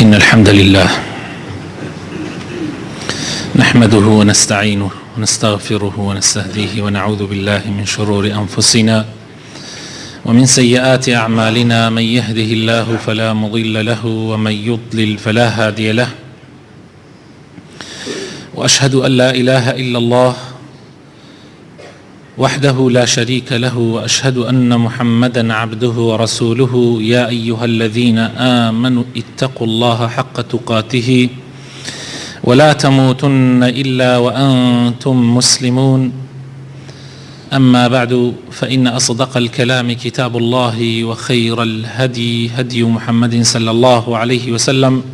إن الحمد لله نحمده ونستعينه ونستغفره ونستهديه ونعوذ بالله من شرور أنفسنا ومن سيئات أعمالنا. من يهده الله فلا مضل له ومن يضلل فلا هادي له، وأشهد أن لا إله إلا الله وحده لا شريك له، وأشهد أن محمدا عبده ورسوله. يا أيها الذين آمنوا اتقوا الله حق تقاته ولا تموتن إلا وأنتم مسلمون. أما بعد، فإن أصدق الكلام كتاب الله، وخير الهدي هدي محمد صلى الله عليه وسلم،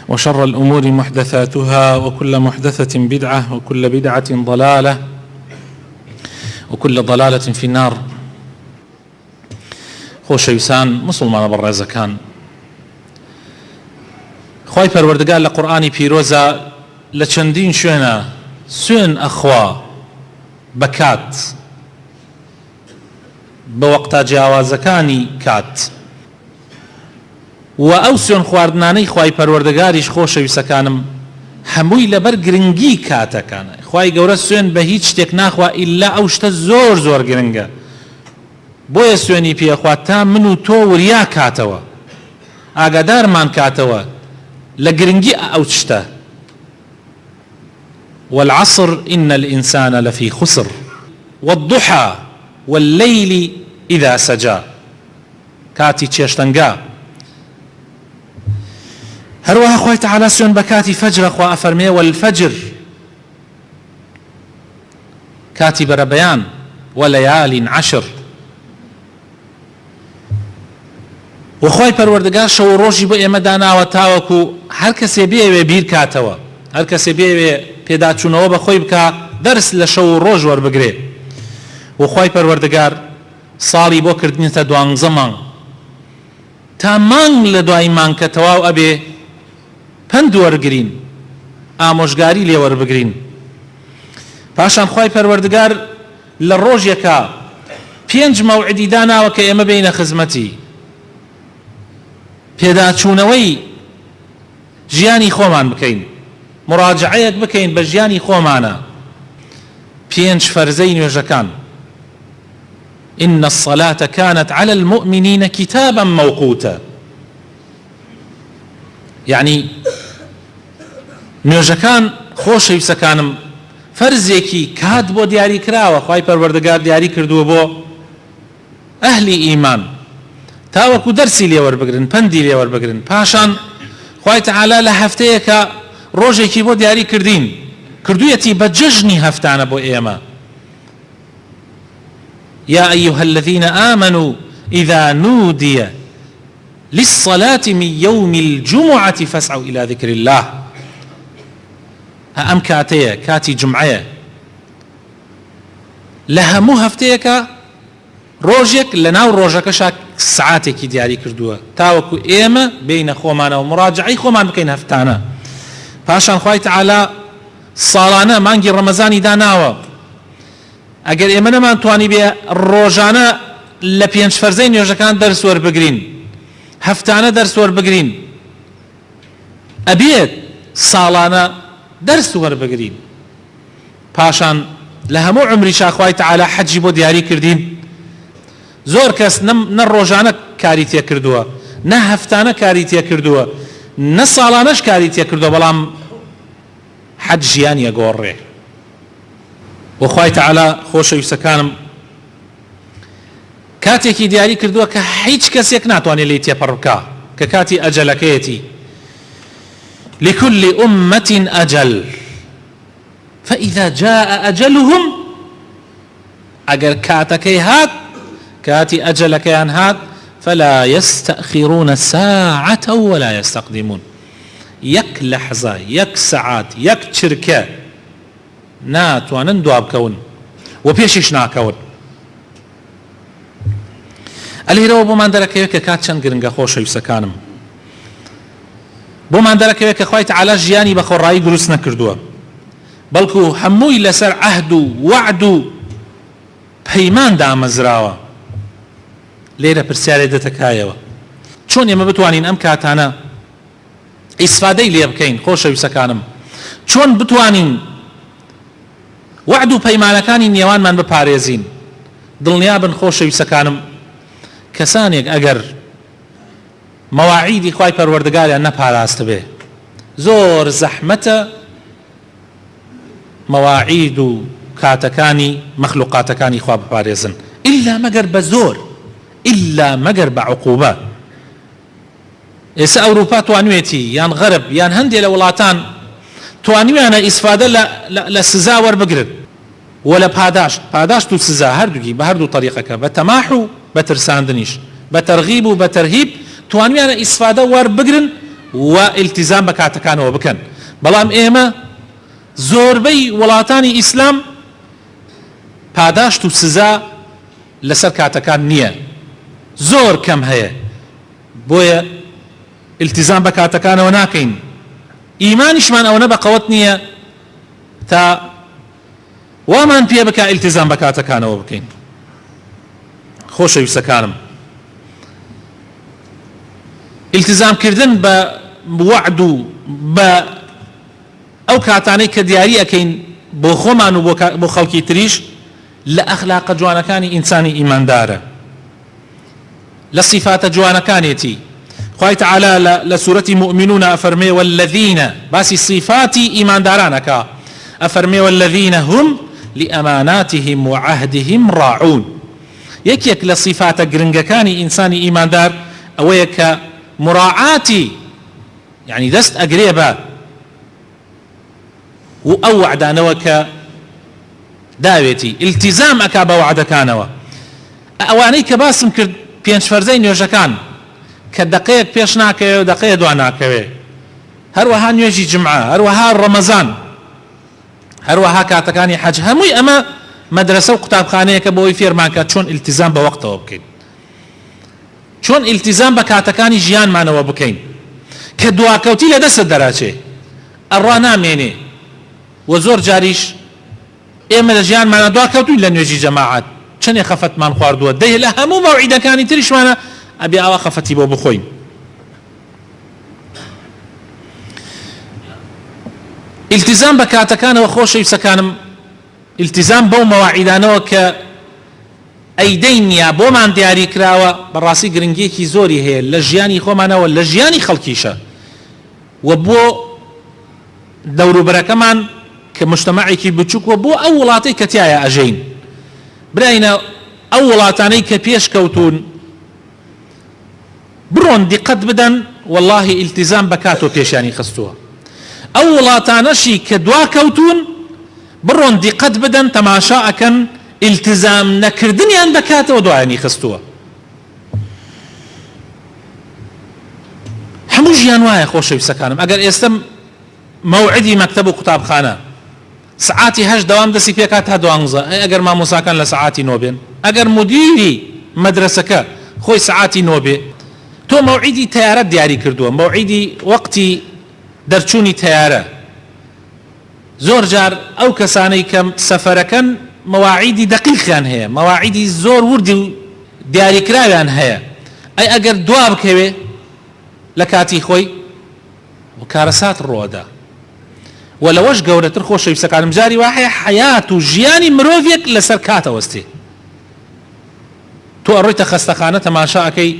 وشر الأمور محدثاتها، وكل محدثة بدعة، وكل بدعة ضلالة، وكل ضلالة في النار. خۆشەویستان مسلمانە بەڕێزەکان، خوای پەروەردگار لە قورئانی پیرۆزە لە چەندین شوێنە سوێن ئەخوا بە کات، بە وەقتا جیاوازەکانی کات، و ئەو سوێن خواردنانەی خوای پەروەردگاریش خۆشەویستەکانم هەمووی لەبەر گرنگی کاتەکانە. خوای گەورە سوێن بە هیچ شتێک ناخوا ئیلا ئەو شتە زۆر زۆر گرنگە، بۆیە سوێنی پێخوا تا من و تۆ وریا کاتەوە، ئاگادارمان کاتەوە لە گرنگی ئەو شتە. والعصر إن الإنسان لفي خسر والضحى والليل إذا سجى. كاتي چێشتەنگا. هەروەها خوای تەعالا سوێن بە کاتی فەجرە. خوا ئەفەرمێ والفەجر، کاتی بەرەبەیان، وەلەیالین عەشر. و خوای پەروەردگار شەو و ڕۆژی بۆ ئێمە داناوە تاوەکو هەر کەسێ بێوێ بیر کاتەوە، هەر کەسێ بێوێ پێداچوونەوە بە خۆی بکە، دەرس لە شەو و ڕۆژ وەربگرێ. و خوای پەروەردگار ساڵی بۆ کردنێتە 12 مانگ، تا مانگ لە دوای مانگ کە تەواو ئەبێ پند وەرگرین، ئامۆژگاری لێ وەربگرین. پاشان خوای پەروەردگار لە ڕۆژێکە 5 مەوعیدی داناوە کە ئێمە بینە خزمەتی پێداچوونەوەی ژیانی خۆمان بکەین، مراجعەیەک بکەین بە ژیانی خۆمانە. 5 فەرزەی نوێژەکان. إن الصلاة كانت على المؤمنين كتابا موقوتا. يعني نوێژەکان خۆشەویستەکانم فەرزێکی کات بۆ دیاری کراوە، خوای پەروەردگار دیاری کردووە بۆ ئەهلی ئیمان، تاوەکو دەرسی لێوەربگرن، پەندی لێوەربگرن. پاشان خوای تەعالا لە هەفتەیەکە ڕۆژێکی بۆ دیاری کردوویەتی بە جژنی هەفتانە بۆ ئێمە. يا أيها الذين آمنوا إذا نودي للصلاة من يوم الجمعة فاسعوا إلى ذكر الله. ئەم کاتەیە کاتی جمعەیە، لە هەموو هەفتەیەکە ڕۆژێک لە ناو ڕۆژەکەشا سعاتێکی دیاری کردووە تاوەکو ئێمە بینە خۆمانەوە مراجعەی خۆمان بکەین هەفتانە. پاشان خوای تەعالا ساڵانە مانگی ڕەمەزانی داناوە، ئەگەر ئێمە نەمانتوانی بێ ڕۆژانە لە 5 فەرزەی نوێژەکان دەرس وەربگرین، هەفتانە دەرس وەربگرین، ئەبێت ساڵانە دەرس وەربگرین. پاشان لە هەموو عمریشا خوای تەعالا حەجی بۆ دیاری کردین. زۆر کەس نە ڕۆژانە کاری تێ کردووە، نە هەفتانە کاری تێ کردووە، نە ساڵانەش کاری تێ کردووە، بەڵام حەج ژیانیە گۆڕێ. و خوای تەعالا خۆشەویستەکانم کاتێکی دیاری کردووە کە هیچ کەسێک ناتوانێت لێی تێپەڕ بکە، کە کاتی ئەجەلەکەیەتی. لكل أمة أجل فإذا جاء أجلهم، أجر كاتكي هات كاتي أجلك هات فلا يستأخرون ساعة ولا يستقدمون. يك لحظة، يك ساعات، يك شركة ناتوانن دواب كون وبيشش ناكون. الهيرو بمان دركيك كاتشن جرنجا خۆشەویستەکانم، بۆمان دەرەکەوێت کە خوای تەعالا ژیانی بە خۆڕایی دروست نەکردووە، بەڵکو هەمووی لەسەر عەهد و وەعد و پەیمان دامەزراوە. لێرە پرسیارێک دەتەکایەوە، چۆن ئێمە بتوانین ئەم کاتانە ئیسفادەی لێ بکەین خۆشەویستەکانم چۆن بتوانین وعد و پەیمانەکانی نێوانمان بپارێزین. دڵنیا بن خۆشەویستەکانم کەسانێک ئەگەر مەواعیدی خوای پەروەردگاریان نەپاراستە بێ زۆر زەحمەتە مەواعید و کاتەکانی مەخلوقاتەکانی خوا بپارێزن ئیلا مەگەر بە زۆر ئیلا مەگەر بە عقوبە. ئێستا ئەوروپا توانوێتی یان غەرب یان هەندێک لە وڵاتان توانیویانە ئیسفادە لە سزا وەربگرن و لە پاداشت و سزا هەردووکی بە هەردوو طریقەکە بە تەماح و بە ترساندنیش بە تەرغیب و بە تەرهیب توانیویانە ئیسفادە وەربگرن و ئیلتیزام بە کاتەکانەوە بکەن. بەڵام ئێمە زۆربەی وڵاتانی ئیسلام پاداشت و سزا لەسەر کاتەکان نییە زۆر کەم هەیە بۆیە ئیلتیزام بە کاتەکانەوە ناکەین. ئیمانیشمان ئەوەنە بەقەوەت نییە تا وامان پێ بکە ئیلتیزام بە کاتەکانەوە بکەین. خۆشەویستەکانم ئیلتیزامکردن بە وعد و بە ئەو کاتانەی کە دیاری ئەکەین بۆ خۆمان و بۆ خەڵکی تریش لە ئەخلاقە جوانەکانی ئینسانی ئیماندارە لە صیفاتە جوانەکانێتی. خوای تعالی لە سورەتی مؤمنون ئەفەرمێ والذین باسی صیفاتی ئیماندارانەکە ئەفەرمێ والذین هم لأماناتهم وعهدهم راعون. یەکێک لە صیفاتە گرنگەکانی ئینسانی ئیماندار ئەوەیە کە مراعاتی یعنی دەست ئەگرێ بە و ئەو وعدانەوە کە داوێتی ئیلتیزام ئەکا بە وعدەکانەوە. ئەوانەی کە باسم کرد پێنج فەرزەی نوێژەکان کە دقەیەک پێش ناکەوێ و دقەیە دوان ناکەوێ هەروەها نوێژی جمعە هەروەها ڕەمەزان هەروەها کاتەکانی حەج هەمووی ئەمە مەدرسە و قوتابخانەیەکە بۆی فێرمانکە چۆن ئیلتیزام بە وەختەوە بکەین چۆن ئیلتیزام بە کاتەکانی ژیانمانەوە بکەین کە دواکەوتی لە دەستت دەراچێ ئەڕوا نامێنێ و زۆر جاریش ئێمە لە ژیانمانە دواکەوتوین لە نوێژی جەماعەت چەندێ خەفەتمان خواردووە دەیە لە هەموو مەوعیدەکانی تریشمانە ئەبێ ئاوا خەفەتی بۆ بخۆین. ئیلتیزام بە کاتەکانەوە خۆشەویستەکانم ئیلتیزام بەو مەواعیدانەوە کە ئەیدەینیا بۆمان دیاری کراوە بەڕاستی گرنگیەکی زۆری هەیە لە ژیانی خۆمانەوە لە ژیانی خەڵکیشە و بۆ دەوروبەرەکەمان کە مجتەمەعێکی بچووکوە بۆ ئەو وڵاتەی کە تایە ئەژەین. براینە ئەو وڵاتانەی کە پێش کەوتون بڕۆن دیقەت بدەن واللهی ئیلتیزام بە کاتۆ پێشانی خستووە. ئەو وڵاتانەشی کە دوا کەوتون بڕۆن دیقەت بدەن تەماشا ئەکەن ئیلتیزام نەکردنیان بە کاتەوە دوایانی خستووە. هەموو ژیان وایە خۆشەویستەکانم ئەگەر ئێستا مەوعدی مەکتەب و قوتابخانە سعاتی 8 دەوام دەستی پێکات تا 12 ئەگەر مامۆساکان لە سعاتی 9 بێن ئەگەر مدیری مەدرسەکە خۆی سعاتی 9 بێ تۆ مەوعیدی تەیارەت دیاری کردووە مەوعیدی وەقتی دەرچوونی تەیارە. زۆر جار ئەو کەسانەی کە سەفەرەکەن مەواعیدی دەقیقیان هەیە مەواعیدی زۆر وردی و دیاریکراویان هەیە ئەی ئەگەر دوا بکەوێ لە کاتی خۆی و کارەسات ڕۆدا و لەوەش گەورەتر خۆشەویستەکانم جاری وایە حەیات و ژیانی مرۆڤێک لەسەر کاتەوەستێ. تۆ ئەڕۆیتە خەستەخانە تەماشا ئەکەی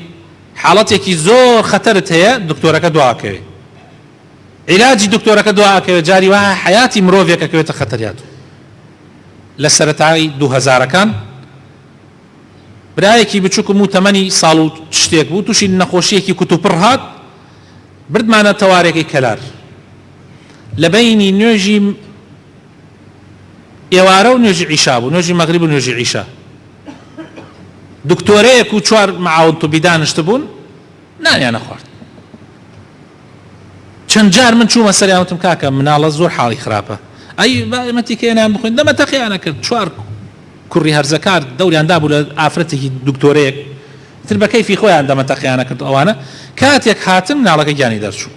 حاڵەتێکی زۆر خەتەرت هەیە دکتۆرەکە دواکەوێ عیلاجی دکتۆرەکە دواکەوێ جاری وایە حەیاتی مرۆڤێک ئەکەوێتە خەتەریات. لە سەرەتای 2000ەکان برایەکی بچووکم و تەمەنی ساڵ و شتێک بوو تووشی نەخۆشیەکی کوتوپڕ هات بردمانە تەوارێکی کەلار لە بەینی نوێژی ئێوارە و نوێژی عیشا بوو نوێژی مەغریب و نوێژی عیشا دکتۆرەیەک و 4 معاون توبی دانیشت بوون نانیانە خوارد. چەند جار من چوومە سەریان وتم کاکە مناڵە زۆر حاڵی خراپە ئەی مەتیکەیانیان بخوێن دەمەتەقییانە کرد 4 کوڕی هەرزەکار دەوریاندا بوو لە ئافرەتێکی دکتۆرەیەک تر بە کەیفی خۆیان دەمەتەقییانە کرد. ئەوانە کاتێک هاتن مناڵەکە گیانی دەرچوو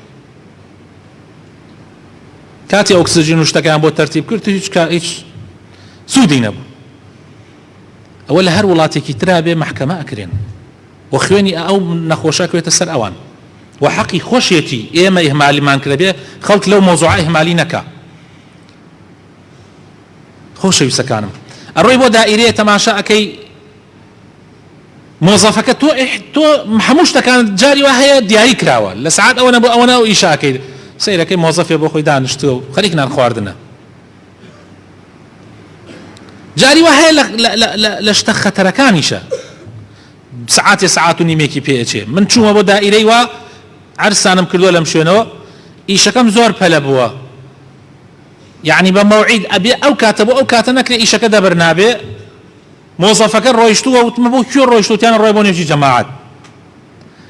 کاتی ئۆکسجین و شتەکان بۆ تەرتیب کرد هیچ سوودی نەبوو. ئەوە لە هەر وڵاتێکی ترا بێ محکەمە ئەکرێن و خوێنی ئەو نەخۆشە کوێتە سەر ئەوان وحقي خوشيتي إيما إهمالي مان كربيه خلق لو موضوع إهمالي نكا خوشي بسكانم الروي بو دائرية تماشا أكي موظفك تو محموش كانت جاري وهي دياري كراوة لساعات أونا أو إيشا أكي سير أكي موظف يبو خوي دانشتو خليكنا نخواردنا جاري وهي لشتخ تركانيشا ساعات ونيميكي بيئتي من شو بو دائري و عرسانم كردو لم شنو إيشكم زور بلبوا يعني بموعد أبي أو كاتبوا أو كاتنك إيش كذا برنابه موظفك رويشتو وتمبو كيو رويشتو تيان رويبون يجي جماعات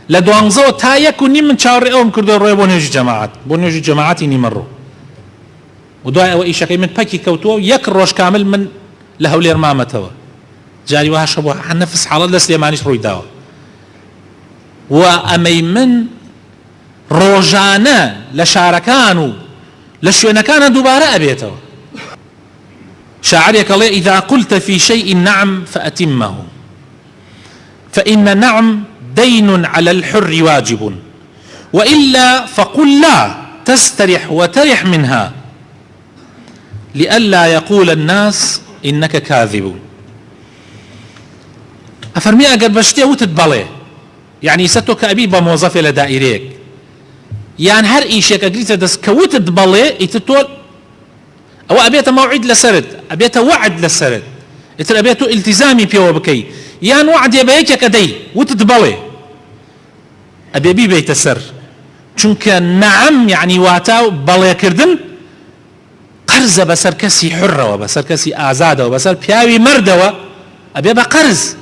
لدوانزو تايا كوني من شاور أوم كردو رويبون يجي جماعات بون يجي جماعات إني مرو ودعاء وإيش كي من باكي كوتو يكروش كامل من لهولير مامتوا جاري وها شبوه عن نفس حالة لسليمانيش روي داوا وأمي من روجانا لشاركانو لشينا كان دوباره أبيته شاعرك الله إذا قلت في شيء نعم فأتمه فإن نعم دين على الحر واجب وإلا فقل لا تسترح وترح منها لئلا يقول الناس إنك كاذب أفرمي أقر بشتيه وتتبلي يعني ستوك أبي بموظفة لدائريك يعني هر إيشيك أقريت دس كوت تبلي يتطول أو أبيت موعد لسرد أبيت وعد لسرد يتر أبيت التزامي بيو بكي يعني وعد يبيك كدي وتتبلي أبي بيت السر چونك نعم يعني واتاو بلي كردن قرز بسر كسي حرة وبسر كسي آزادة وبسر بياوي مردة أبي بقرز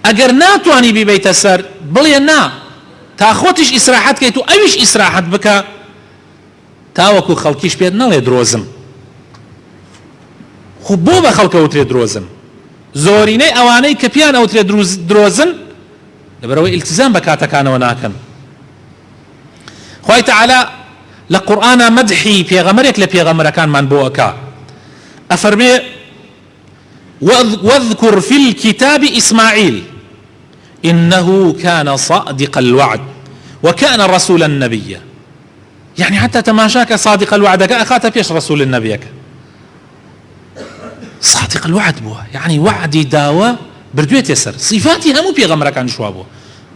أقر ناتواني ببيت السر بلي نا تاخوتش إسراحات كيتو أويش إسراحات بكا تاوكو خلقيش بيد نالي دروزم خبو بخلق أوتري دروزم زوريني أواني كبيان أوتري دروزن لبروي التزام بكاتا كان وناكن خوي تعالى لقرآن مدحي بيغمرك لبيغمر كان من بوكا أفرمي واذكر في الكتاب إسماعيل إنه كان صادق الوعد وكان رسولا نبيا يعني حتى تماشاك صادق الوعد أخات بيش رسول النبيك صادق الوعد بوا يعني وعدي داوة بردويت يسر صفاتي همو بيغمر كان شوابو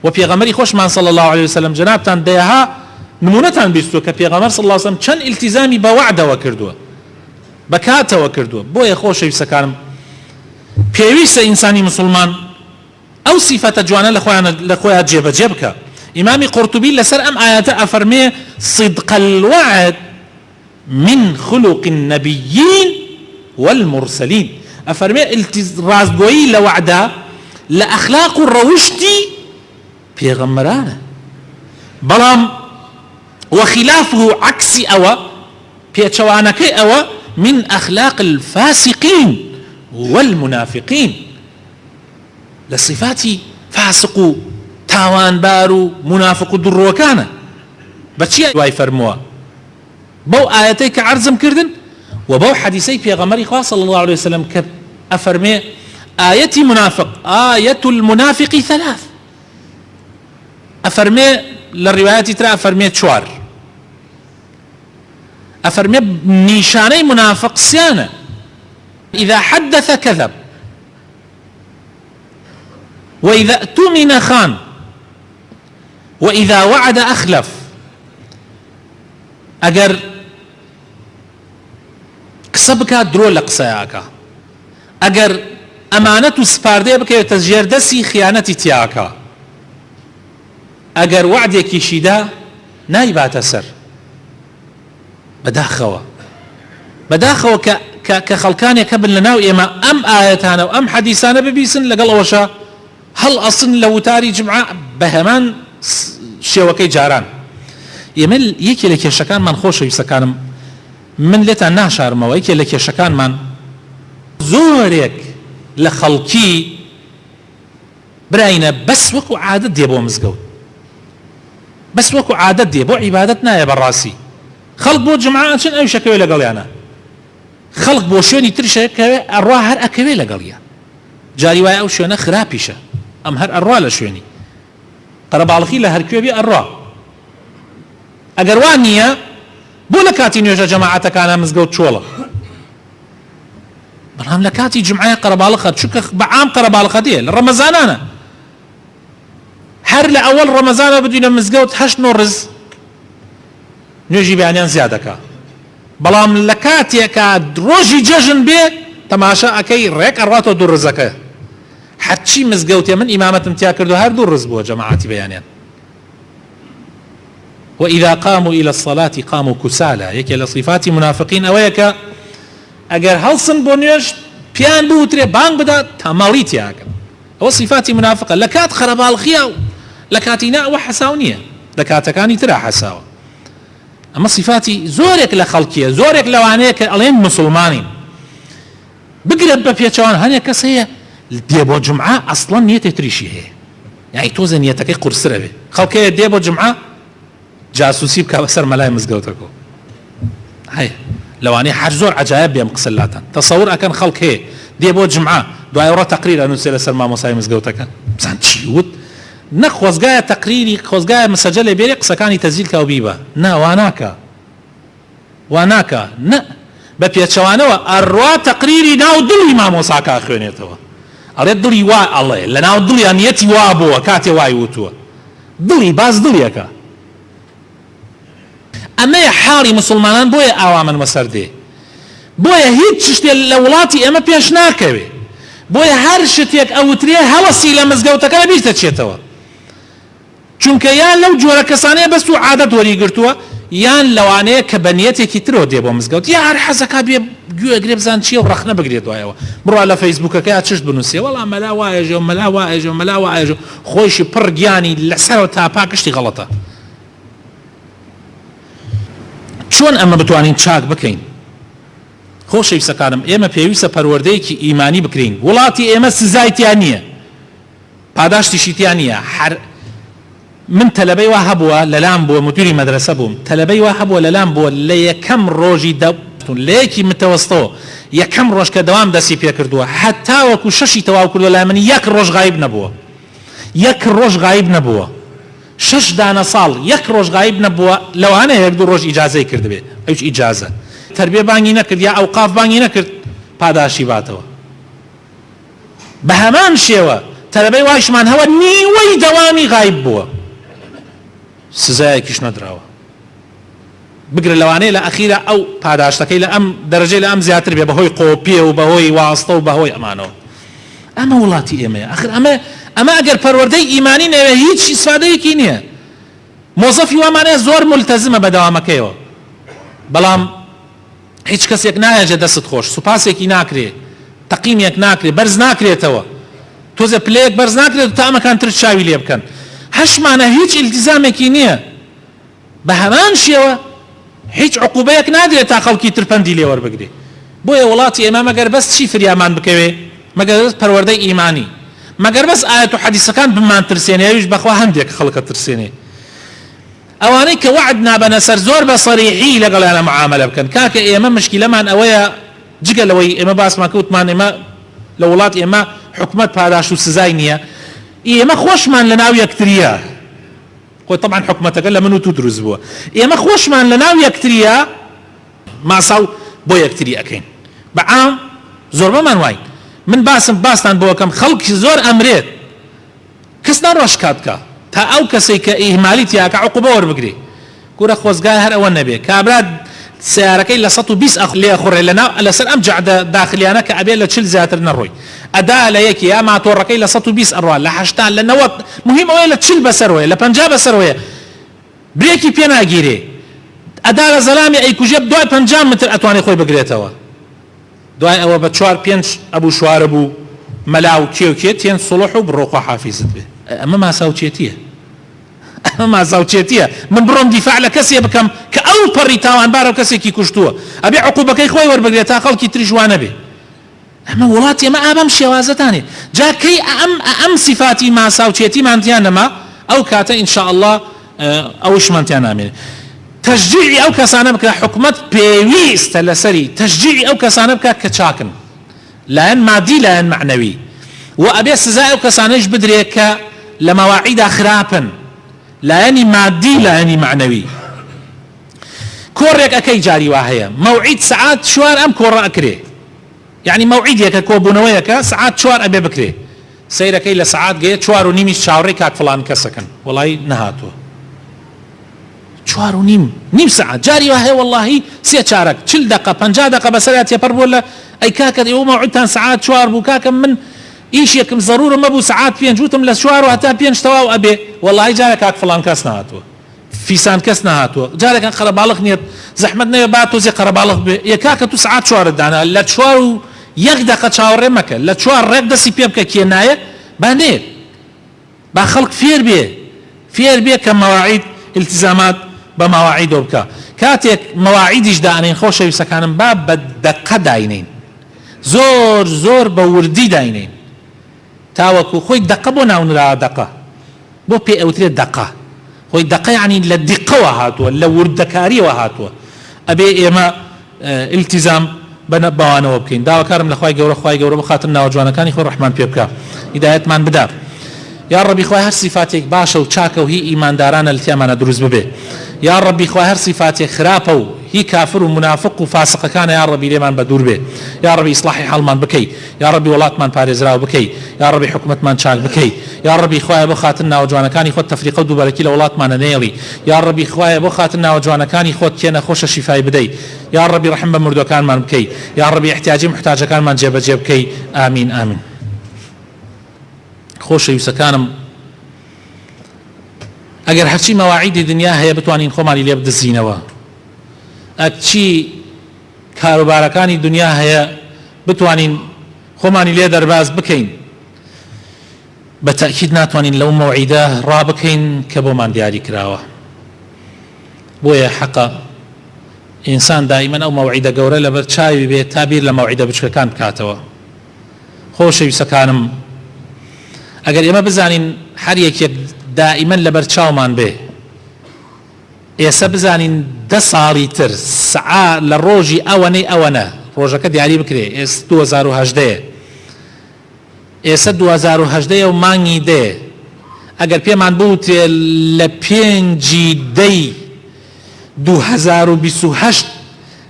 وبيغمري خوش مان صلى الله عليه وسلم جنابتان ديها نمونتان بيستو كبيغمر صلى الله عليه وسلم چن التزامي بوعد وكردوا بكات وكردوا بو يخوش يسكارم بيويس إنساني مسلمان أو صفة جوانا لخويا جيبك إمامي قرطبي لسر أم آيات أفرمي صدق الوعد من خلق النبيين والمرسلين أفرمي رازقوي لوعدا لأخلاق الروشتي بيغمرانا بلام وخلافه عكس أوا بيتشوانك أوا من أخلاق الفاسقين والمنافقين لصفاتي فاسق تاوان بارو منافق دروكانه بچي واي فرموا بو آياتيك عرزم كردن وبو حديثي بيغمري خواه صلى الله عليه وسلم أفرمي آيتي منافق آية المنافق ثلاث أفرمي للروايات ترى أفرمي تشوار أفرمي نيشاني منافق سيانة إذا حدث كذب وإذا اؤتمن خان وإذا وعد أخلف أجر كسبك درو لقصياك أجر أمانة سباردي بك تسجير دسي خيانة تياك أجر وعدك شدا نايبات سر بداخوا كخلقان يكبل لنا إما أم آياتنا وأم حديثانا ببيسن لقل وشا هل أصلا لو تاري جمعة بهمان شوكي جاران يمل يكي لك شكان من خوش يسكان من لتا ناشار ما ويكي لك شكان من زورك لخلقي براينا بس وكو عادة ديبو مزقود بس وكو عادة ديبو عبادتنا يا براسي خلق بو جمعة شن أي شكوي لقل أنا خلق بو شوني ترشك أرواح هر أكوي لقل جاري وايا أو شونا خرابيشة أم هر أرواح لشوني قەرەباڵغی لە هەرکوێ ئەڕوا ئەگەر وان نییە بۆ لە کاتی نوێژە جەماعەتەکانە مزگەوت چۆڵە بەڵام لە کاتی جمعەیە قەرەباڵغە چونکە بەعام قەرەباڵغە دێ لە ڕەمەزانانە هەر لە ئەوەڵ ڕەمەزانە بدوینە مزگەوت 8 ڕز نوێژی بەیانیان زیادەکە بەڵام لە کاتێکە ڕۆژی جەژن بێ تەماشا ئەەکەی ڕێک ئەڕاتەوە 2 ڕزەکە هەرچی مزگەوتێ من ئیمامەتم تیا کردو هەر 2 ڕز بووە جەماعەتی بەیانیان وإذا قاموا إلى الصلاة قاموا كسالى يكي لصفات منافقين أويك أجر هلصن بونيش بيان بوتري بانگ بدا تماليت ياك أو صفات منافقة لكات خربال خياو لكاتيناء وحساونية لكات كاني ترى حساوة أما صفاتي زورك لخلقية زورك لوانيك ألين مسلمانين بقرب ببيتشوان هنيا كسية ديبو جمعة أصلا نيتي تريشي هي يعني توزن نيتك قرصرة بي خلقية ديبو جمعة جاسوسی بکە بەسەر مەلای مزگەوتەکە هەیە لەوانەیە هەر زۆر عەجایب بێ قسەلاتەن تەسەوور ئەکەن خەڵک هەیە دێ بۆ جمعە دوای ڕۆ تەقریر ئەنووسێ لەسەر مامۆسای مزگەوتەکە بزان چی وت نە خۆزگایە تەقریری خۆزگایە مسەجەلێ بێرێ قسەکانی تەزیل کە و بیبە نا واناکە نە بە پێچەوانەوە ئەڕوا تەقریری ناو دڵی مامۆساکە خوێنێتەوە ئەڵێ دڵی وا ئەڵێ لە ناو دڵیان نیەتی وا بووە کاتێ وای وتووە دڵی باز دڵیەکە ئەمەیە حاڵی مسلمانان بۆیە ئاوا من وەسەر دێ بۆیە هیچ شتێک لە وڵاتی ئێمە پێش ناکەوێ بۆیە هەر شتێک ئەوترێ هەوەسی لە مزگەوتەکە بیرتە چێتەوە چونکە یان لەو جۆرە کەسانەیە بەست و عادەت وەریگرتووە یان لەوانەیە کە بە نیەتێکی ترەوە دێ بۆ مزگەوت یا هەر حەزەکە بێ گوێگرێ بزان چییە و ڕەخنە بگرێت دوایەوە بڕوا لە فەیسبووکەکە یا چشت بنووسێ وەڵام مەلا وایەژێ مەلا وایەژێ مەلا وایەژێ خۆیشی پڕ گیانی لەسەرەوە تاپا کشتی غەڵەتە چۆن ئەمە بتوانین چاک بکەین خۆشەویستەکانم ئێمە پێویستە پەروەردەیەکی ئیمانی بکرین وڵاتی ئێمە سزایتیان نییە پاداشتیشیتیان نییە هەر من تەلەبەی وا هەبووە لەلام بووە مدیری مەدرسە بووم تەلەبەی وا هەبووە لەلام بووە لە یەکەم ڕۆژی لە یەکی متەوەستەوە یەکەم ڕۆژ کە دەوام دەستی پێ کردووە هەتا وەکو شەشی تەواو کردووە لای من یەک ڕۆژ غایب نەبووە یەک ڕۆژ غایب نەبووە 6 دانە ساڵ یەک ڕۆژ غایب نەبووە لەوانەیە 1-2 ڕۆژ ئیجازەی کردبێ ئەوش ئیجازە تەربیە بانگی نەکرد یا ئەوقاف بانگی نەکرد پاداشی باتەوە بە هەمان شێوە تەلەبەی وایشمان هەوە نیوەی دەوامی غایب بووە سزایەکیش نەدراوە بگرە لەوانەیە لە ئەخیرە ئەو پاداشتەکەی لە ئەم دەرەجەی لە ئەم زیاتر بێ بەهۆی قۆپیە و بەهۆی واستە و بەهۆی ئەمانەوە ئەمە وڵاتی ئێمەیە ئەخر ئەمە ئەگەر پەروەردەی ئیمانی نەوێ هیچ ئیسفادەیەکی نییە مۆزەفی وامانەیە زۆر ملتەزمە بە دەوامەکەیەوە بەڵام هیچ کەسێک نایەژێ دەست خۆش سوپاسێکی ناکرێ تەقیمێک ناکرێ بەرز ناکرێتەوە تۆزە پلەیەک بەرز ناکرێت تا ئەمەکان تر چاوی لێ بکەن هەشمانە هیچ ئیلتیزامێکی نییە بە هەمان شێوە هیچ عقوبەیەک نادرێت تا خەڵکی تر پەندی لێ وەربگرێ بۆیە وڵاتی ئێمە مەگەر بەس چی فریامان بکەوێ مەگەر بەس پەروەردەی ئیمانی مەگەر بەس ئاەت و حەدیسەکان بمان ترسێنێویش بەخوا هەندێک خەڵکە ترسێنێ ئەوانەی کە وعد نابەنە سەر زۆر بە سەریحی لەگەڵیانە معاملە بکەن کاکە ئێمە مشکلەمان ئەوەیە جگە لەوەی ئێمە باسمان کەوتمان ئێمە لە وڵات ئێمە حکومەت پاداش و سزای نییە ئێمە خۆشمان لە ناو یەکتریە خۆی طبعا حکومەتەکە لە من و تو دروست بووە ئێمە خۆشمان لە ناو یەکتریە ماساو بۆ یەکتری ئەەکەین بەعام زۆر بەمان واین من باستان بۆ ئەەکەم خەڵکی زۆر ئەمرێت کەس ناڕۆژ کاتکە تا ئەو کەسێک کە ئیهمالی تیاکە عقوبە وەربگرێ گورە خۆزگای هەر ئەوە نەبێ کابرا سیارەکەی لە 120 لێ خوڕێ لەسەر ئەم جەعدە داخلیانە کە ئەبێ لە 40 زیاتر نەڕۆی ئەدا لە یەکی یا ماتۆڕەکەی لە 120 ئەڕوا لە 80 لە 90 مهم ئەوەیە لە 40 بەسەرەوەیە لە 50 بەسەرەوەیە برێکی پێ ناگیرێ ئەدا لە زەلامی ئەیکوژێ دوای 50 متر ئەتوانێ خۆی بگرێتەوە دوای ئەوە بە 4-5 ئەبوو شوارە بوو مەلاو کێوکێت تێن سڵح و بڕۆخوا حافیزت بێ ئەمە ماساوچێتیە ئەمە ماساوچێتیە من بڕۆم دیفاع لە کەسێ بکەم کە ئەو پەڕی تاوانبارە و کەسێکی کوشتووە ئەبێ عقوبەکەی خۆی وەربگرێت تا خەڵکی تری جوانە بێ ئەمە وڵاتی ئەمە ئابەم شێوازەتانێ جاکەی ئەم سیفاتی ماساوچێتیمانتیان نەما ئەو کاتە ئینشاء الله ئەوشمانتیان نامێنێ تشجيعي أو كسانة بك حكومة بيويست لسري تشجيعي أو كسانة بك كتشاكن لأن مادي لأن معنوي وأبي السزاء أو كسانة بدري لمواعيد خراپن لایەنی مادی لایەنی معنەوی کۆڕێک ئەەکەی جاری وا هەیە مەوعید سعات چوار ئەم کۆڕە ئەکرێ یعنی مەوعیدێکە کۆبوونەوەیەکە سعات چوار ئەبێ بکرێ سەیرەکەی لە سعات گەیە 4:30 چاوەڕێی کات فڵان کەسەکەن وەڵی نەهاتووە 4:30 نیم سعات جاری وا هەیە وەڵڵاهی 3 چارەک 40 دقە 50 دقە بەسەریا تێپەڕ بووە لە ئەی کاکە ئێوە مەوعیدتان سعات 4 بوو کاکە من ئیشێکم زەڕورە مەبوو سعات 5 وتم لە 4 و هەتا 5 تەواو ئەبێ وەڵڵاهی جارە کاک فڵان کەس نەهاتووە فیسان کەس نەهاتووە جارێکان قەرەباڵغ نییە زەحمەت نەوێ با تۆزێ قەرەباڵغ بێ یە کاکە تو سعات 4 دانا لە 4 و 1 دقە چاوەڕێ مەکە لە 4 ڕێک دەستی پێ بکە کێنایە با نێر با خەڵک فێر بێ کە مەواعید التزامات بە مەواعیدەوە بکە کاتێک مەواعیدیش دانین خۆشەویستەکانم با بە دەقە داینین زۆر بە وردی داینین تاوەکو خۆی دەقە بۆ ناونرا دەقە بۆ پێ ئەوترێت دەقە خۆی دەقە یعنی لە دیقەوە هاتووە لە وردەکاریەوە هاتووە ئەبێ ئێمە التزام بەوانەوە بکەین داواکارم لە خوای گەورە بخاتر ناوە جوانەکانی خۆی ڕەحمان پێ بکە هیدایەتمان بدە یا ڕەبی خوای هەر سیفاتێک باشە و چاکە و هی ئیماندارانە لە تێمانە دروست ببێ یا ڕەبی خوای هەر سیفاتێک خراپە و هی کافر و منافق و فاسقەکانە یا ڕەبی لێمان بە دوور بێ یا ڕەبی ئیسلاحی حاڵمان بکەی یا ڕەبی وڵاتمان پارێزراوە بکەی یا ڕەبی حکومەتمان چاک بکەی یا ڕەبی خوای بۆ خاتر ناوە جوانەکانی خۆت تەفریقە و دووبارەکی لە وڵاتمانە نێڵی یا ڕەبی خوای بۆ خاتر ناوە جوانەکانی خۆت کێنە خۆشە شیفای بدەی یا ڕەبی ڕەحم بە مردوەکانمان بکەی یا ڕەبی احتیاجی محتاجەکانمان جێبەجێ بکەی ئامین خۆشەویستەکانم ئەگەر هەرچی مەواعیدی دنیا هەیە بتوانین خۆمانی لێ بدزینەوە ئەچی کاروبارەکانی دنیا هەیە بتوانین خۆمانی لێ دەرباز بکەین بە تەئکید ناتوانین لەو مەوعیدە ڕابکەین کە بۆمان دیاری کراوە بۆیە حەقە ئینسان دائیمەن ئەو مەوعیدە گەورە لەبەر چاوی بێت تا بیر لە مەوعیدە بچکەکان بکاتەوە خۆشەویستەکانم ئەگەر ئێمە بزانین هەر یەکێک دائیمەن لەبەر چاومان بێ ئێستا بزانین 10 ساڵی تر سعا لە ڕۆژی ئەوەنە ڕۆژەکە دیاری بکرێ ئێستا 2018 ئێستا 2018 و مانگی دێ ئەگەر پێمان بوتێ لە 5 دەی 2028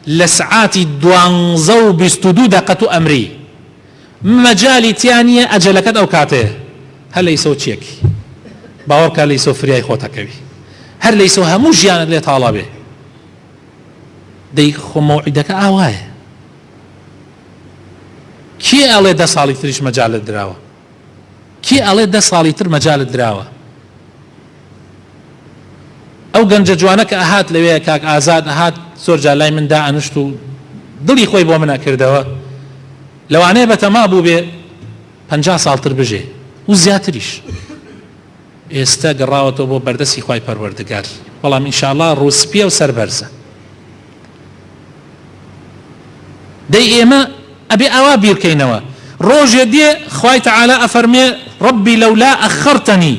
لە سعاتی 12:22 دقەت و ئەمری مەجالی تیانە ئەجەلەکەت ئەو کاتێ هەر لە ئیسۆ چیەکی باوەڕکە لە ئیسۆ فریای خۆتەکەوی هەر لە ئیسۆ هەموو ژیانت لێ تاڵا بێ دەی خۆ مەوعیدەکە ئاوایە کێ ئەڵێ 10 ساڵی تریش مەجالت دراوە کێ ئەڵێ 10 ساڵی تر مەجالت دراوە ئەو گەنجە جوانە کە ئەهات لەوەیە کاک ئازاد ئەهات زۆر جار لای من دائەنشت و دڵی خۆی بۆ منە کردەوە لەوانەیە بەتەما بوو بێ 50 ساڵتر بژێ و زیاتریش ئێستا گەڕاوەتەوە بۆ بەردەستی خوای پەروەردگار بەڵام ئینشاءالله ڕووسپیە و سەربەرزە دەی ئێمە ئەبێ ئەوا بیرکەینەوە ڕۆژێ دێ خوای تەعالە ئەفەرمێ ڕەبی لەولا ئەخەرتەنی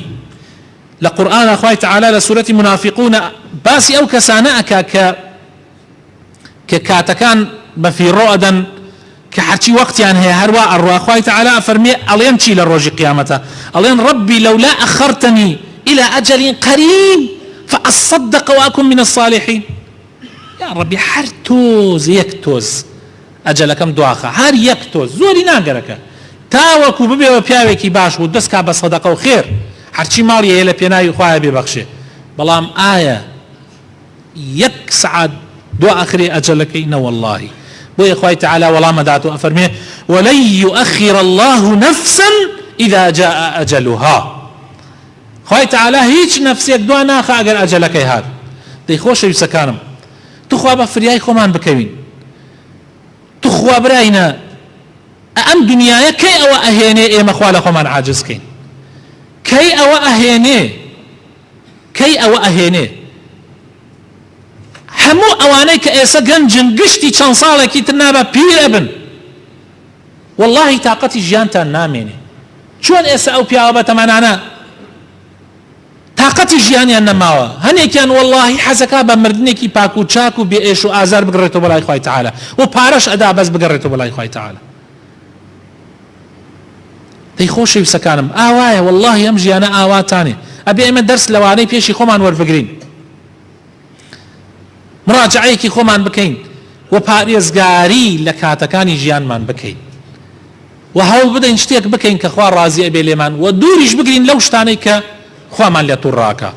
لە قورئانە خوای تەعالە لە سوورەتی منافقون باسی ئەو کەسانە ئەکا کە کاتەکان بەفیڕۆ ئەدەن کە هەرچی وەختیان هەیە هەروە ئەڕوا خوای تەعالە ئەفەرمێ ئەڵێن چی لە ڕۆژی قیامەتە ئەڵێن ڕەبی لەولا ئەخەرتەنی إلى أجل قريب فأصدق وأكن من الصالحين يا ربي هر توز يك توز أجلكم دعاء هر يك توز زوري ناقرك تاوكو ببي وبياوكي باش ودسكا بصدقة وخير هرچی ماڵی هەیە لە پێناوی خوایە بێبەخشێ بەڵام ئایا یەک سعات دو ئاخری ئەجەلەکەی نە وەڵڵاهی بۆیە خوای تەعالە وەڵامە داتوە ئەفەرمێ وەلەن يؤخر الله نفسا إذا جاء أجلها خوای تەعالە هیچ نەفسێک دوا ناخە ئەگەر ئەجەلەکەی هات دەی خۆشەویستەکانم توخوا بە فریای خۆمان بکەوین توخوا براینە ئەم دنیایە کەی ئەوە ئەهێنێ ئێمە خوا لە خۆمان عاجز کەین کەی ئەوە ئەهێنێ هەموو ئەوانەی کە ئێستا گەنجن گشتی چەند ساڵێکی تر نابە پیر ئەبن واللهی تاقەتی ژیانتان نامێنێ چۆن ئێستا ئەو پیاوە بەتەمەنانە تاقەتی ژیانیان نەماوە هەنێکیان واللهی حەزەکا بە مردنێکی پاک و چاک و بێ ئێش و ئازار بگڕێتەوە بەلای خوای تەعالە و پارەش ئەدا بەس بگەڕێتەوە بەلای خوای تەعالە دەی خۆشەویستەکانم ئاوایە والله ئەم ژیانە ئاواتانێ ئەبێ ئێمە دەرس لەوانەی پێشی خۆمان وەربگرین مراجعەیەکی خۆمان بکەین و پارێزگاری لە کاتەکانی ژیانمان بکەین و هەوڵ بدەین شتێک بکەین کە خوا ڕازی ئەبێ لێمان و دووریش بگرین لەو شتانەی کە خوامان لێ تووڕاکە